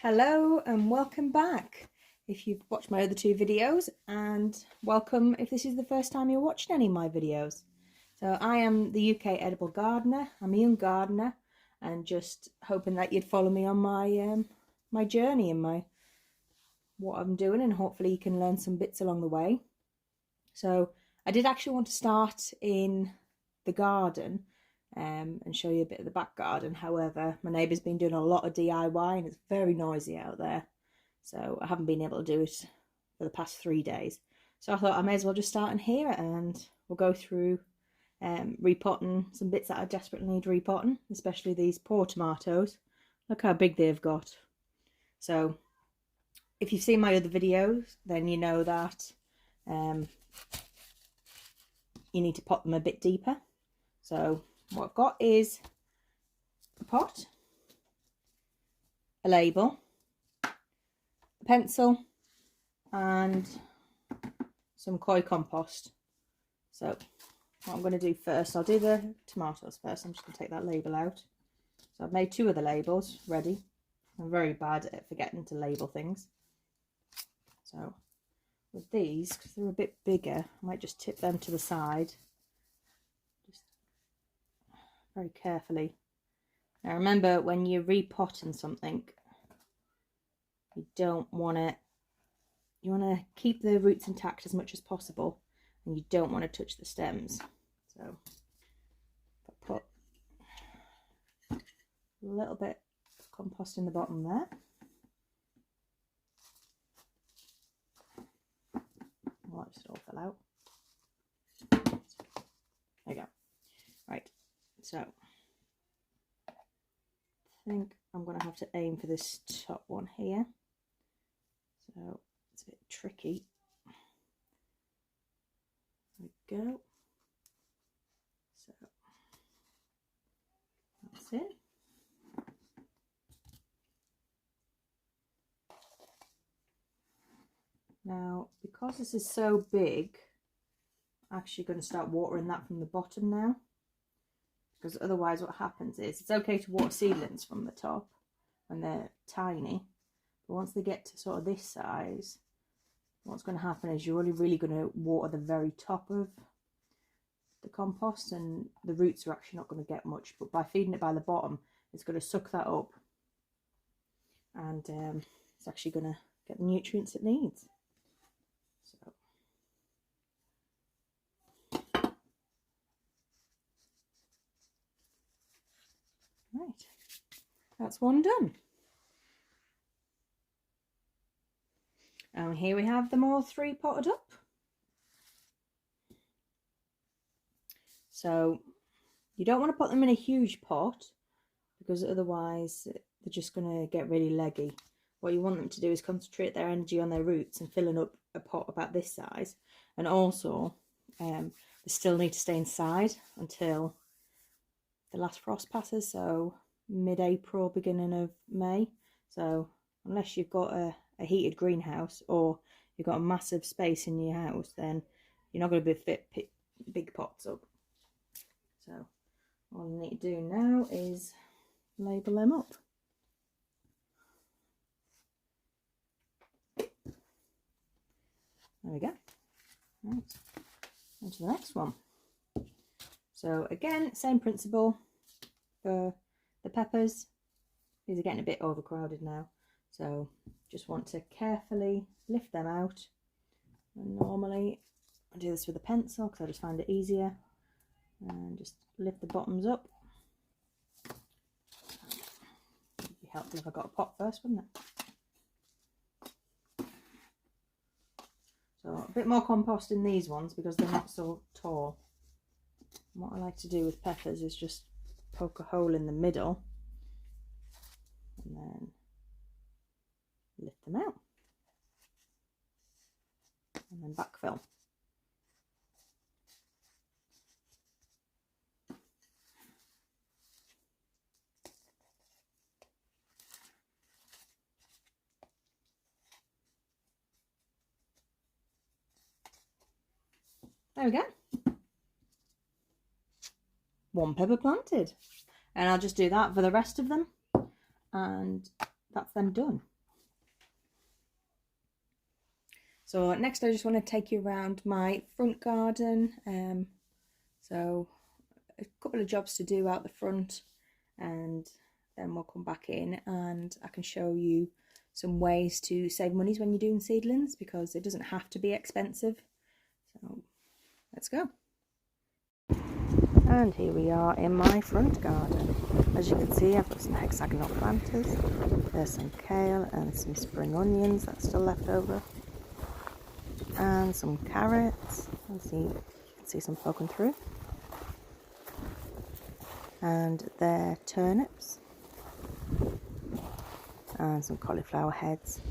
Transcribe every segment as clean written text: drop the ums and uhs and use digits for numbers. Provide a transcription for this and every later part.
Hello and welcome back if you've watched my other two videos, and welcome if this is the first time you're watching any of my videos. So I am the UK edible gardener. I'm a young gardener and just hoping that you'd follow me on my journey and what I'm doing, and hopefully you can learn some bits along the way. So I did actually want to start in the garden and show you a bit of the back garden. However, my neighbour's been doing a lot of DIY and it's very noisy out there, so I haven't been able to do it for the past 3 days. So I thought I may as well just start in here and we'll go through repotting some bits that I desperately need repotting, especially these poor tomatoes. Look how big they've got. So if you've seen my other videos, then you know that you need to pot them a bit deeper. So what I've got is a pot, a label, a pencil, and some koi compost. So what I'm going to do first, I'll do the tomatoes first. I'm just going to take that label out. So I've made 2 of the labels ready. I'm very bad at forgetting to label things. So with these, because they're a bit bigger, I might just tip them to the side. Very carefully. Now remember, when you're repotting something, you don't want to, you want to keep the roots intact as much as possible, and you don't want to touch the stems. So I put a little bit of compost in the bottom there. I'll let it all fill out. There you go. Right. So I think I'm going to have to aim for this top one here. So it's a bit tricky. There we go. So that's it. Now, because this is so big, I'm actually going to start watering that from the bottom now. Because otherwise what happens is, it's okay to water seedlings from the top when they're tiny, but once they get to sort of this size, what's going to happen is you're only really going to water the very top of the compost, and the roots are actually not going to get much, but by feeding it by the bottom, it's going to suck that up, and it's actually going to get the nutrients it needs. So right, that's one done. And here we have them all 3 potted up. So you don't want to put them in a huge pot, because otherwise they're just going to get really leggy. What you want them to do is concentrate their energy on their roots and filling up a pot about this size. And also they still need to stay inside until the last frost passes, so mid-April, beginning of May. So unless you've got a heated greenhouse or you've got a massive space in your house, then you're not going to be fit big pots up. So all I need to do now is label them up. There we go. Right, on to the next one. So again, same principle for the peppers. These are getting a bit overcrowded now, so just want to carefully lift them out. And normally I do this with a pencil because I just find it easier, and just lift the bottoms up. It'd be helpful if I got a pot first, wouldn't it? So a bit more compost in these ones because they're not so tall. And what I like to do with peppers is just poke a hole in the middle and then lift them out and then backfill. There we go. 1 pepper planted, and I'll just do that for the rest of them, and that's them done. So next I just want to take you around my front garden. So a couple of jobs to do out the front, and then we'll come back in and I can show you some ways to save money when you're doing seedlings, because it doesn't have to be expensive. So let's go. And here we are in my front garden. As you can see, I've got some hexagonal planters. There's some kale and some spring onions that's still left over, and some carrots. You can see some poking through, and they're turnips, and some cauliflower heads.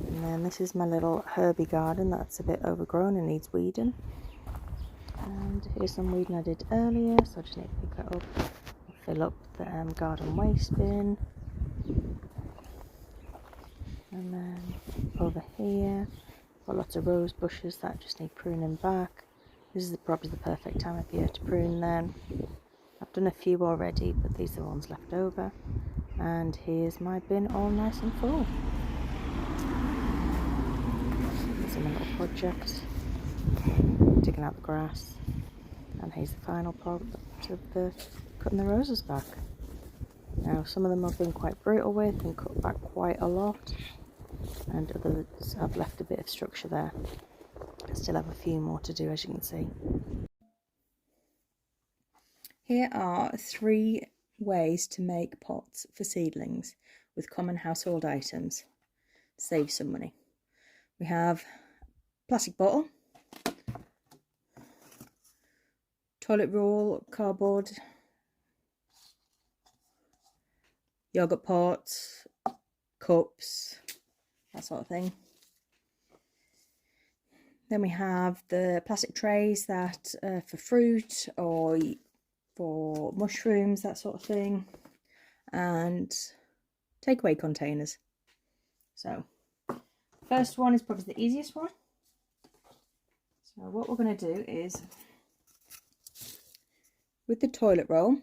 And then this is my little herby garden that's a bit overgrown and needs weeding. And here's some weeding I did earlier, so I just need to pick that up and fill up the garden waste bin. And then over here, got lots of rose bushes that just need pruning back. This is probably the perfect time of year to prune them. I've done a few already, but these are the ones left over. And here's my bin all nice and full. Here's a little project, digging out the grass. And here's the final part of the cutting the roses back. Now some of them I've been quite brutal with and cut back quite a lot, and others I've left a bit of structure there. I still have a few more to do, as you can see. Here are 3 ways to make pots for seedlings with common household items to save some money. We have plastic bottle, toilet roll, cardboard, yogurt pots, cups, that sort of thing. Then we have the plastic trays that for fruit or for mushrooms, that sort of thing, and takeaway containers. So first one is probably the easiest one. So what we're going to do is, with the toilet roll,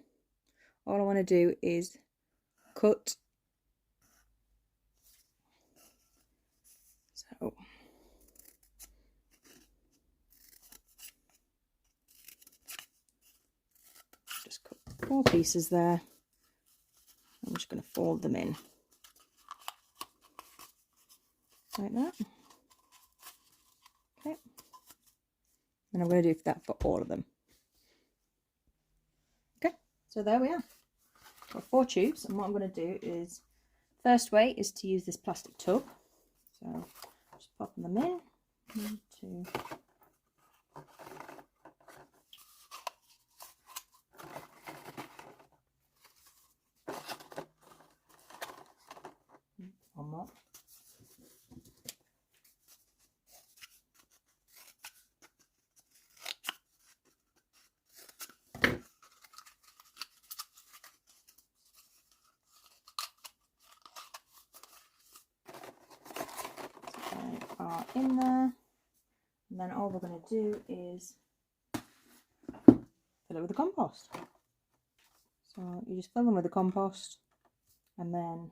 all I want to do is cut. So just cut 4 pieces there. I'm just going to fold them in like that. Okay, and I'm going to do that for all of them. Okay, so there we are. Got 4 tubes, and what I'm going to do is, first way is to use this plastic tub. So just popping them in. 1, 2. One more. Are in there, and then all we're going to do is fill it with the compost. So you just fill them with the compost and then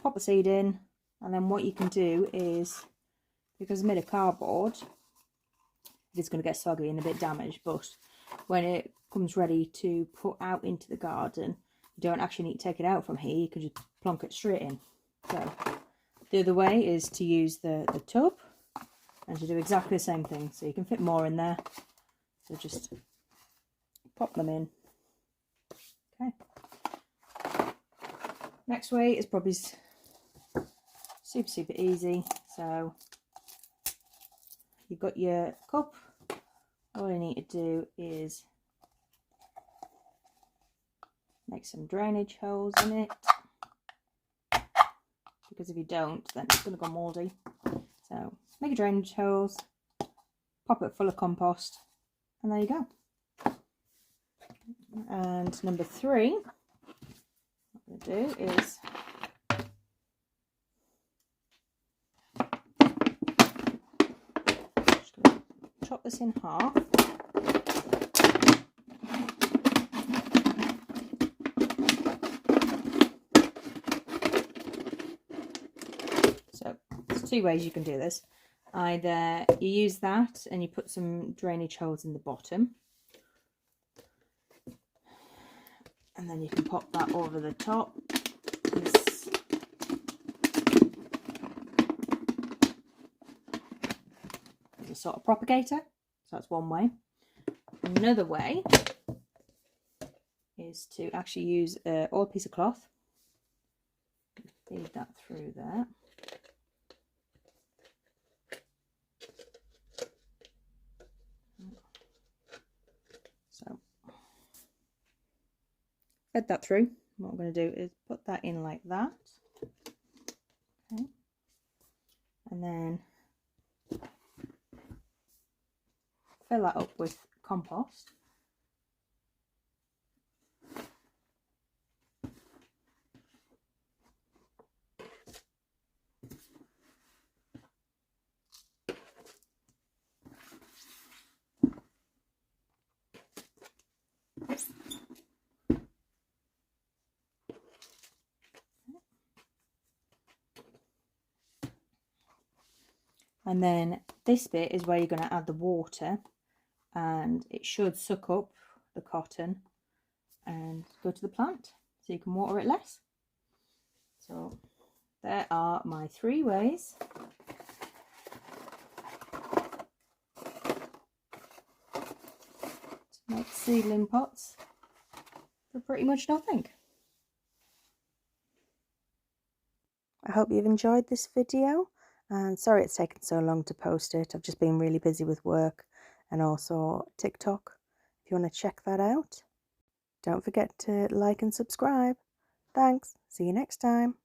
pop the seed in, and then what you can do is, because it's made of cardboard, it's going to get soggy and a bit damaged, but when it comes ready to put out into the garden, you don't actually need to take it out from here, you can just plonk it straight in. So the other way is to use the tub and to do exactly the same thing. So you can fit more in there. So just pop them in. Okay. Next way is probably super easy. So you've got your cup. All you need to do is make some drainage holes in it, because if you don't, then it's going to go mouldy. So make a drainage holes, pop it full of compost, and there you go. And number 3, what I'm going to do is just going to chop this in half. two ways you can do this. Either you use that and you put some drainage holes in the bottom, and then you can pop that over the top. This is a sort of propagator, so that's one way. Another way is to actually use an old piece of cloth, feed that through there. So fed that through. What I'm going to do is put that in like that. Okay. And then fill that up with compost. And then this bit is where you're going to add the water, and it should suck up the cotton and go to the plant, so you can water it less. So there are my 3 ways to make seedling pots for pretty much nothing. I hope you've enjoyed this video, and sorry it's taken so long to post it. I've just been really busy with work and also TikTok, if you want to check that out. Don't forget to like and subscribe. Thanks. See you next time.